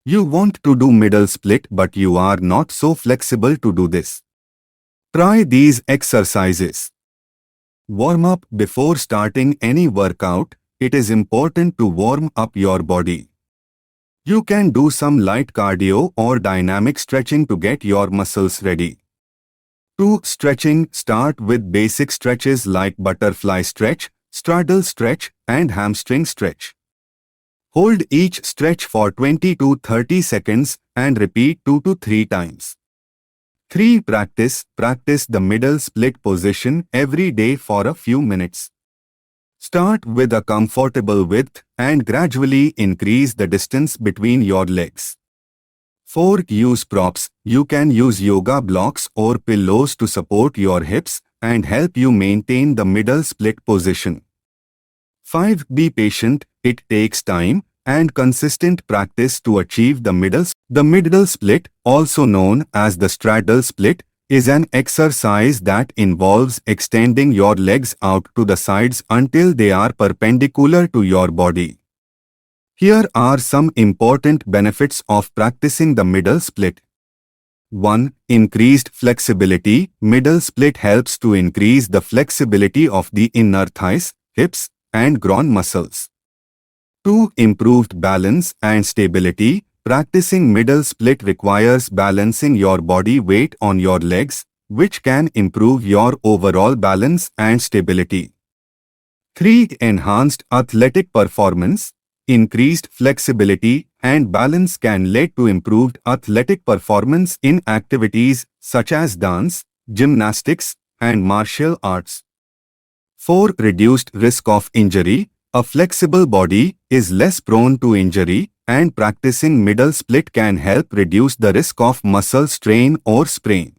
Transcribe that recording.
You want to do middle split but you are not so flexible to do this. Try these exercises. Warm up. Before starting any workout, it is important to warm up your body. You can do some light cardio or dynamic stretching to get your muscles ready. 2. Stretching. Start with basic stretches like butterfly stretch, straddle stretch, and hamstring stretch. Hold each stretch for 20 to 30 seconds and repeat 2 to 3 times. 3. Practice. Practice the middle split position every day for a few minutes. Start with a comfortable width and gradually increase the distance between your legs. 4. Use props. You can use yoga blocks or pillows to support your hips and help you maintain the middle split position. 5. Be patient. It takes time and consistent practice to achieve the middle. The middle split, also known as the straddle split, is an exercise that involves extending your legs out to the sides until they are perpendicular to your body. Here are some important benefits of practicing the middle split. 1. Increased flexibility. Middle split helps to increase the flexibility of the inner thighs, hips, and groin muscles. 2. Improved balance and stability. Practicing middle split requires balancing your body weight on your legs, which can improve your overall balance and stability. 3. Enhanced athletic performance. Increased flexibility and balance can lead to improved athletic performance in activities such as dance, gymnastics, and martial arts. 4. Reduced risk of injury. A flexible body is less prone to injury, and practicing middle split can help reduce the risk of muscle strain or sprain.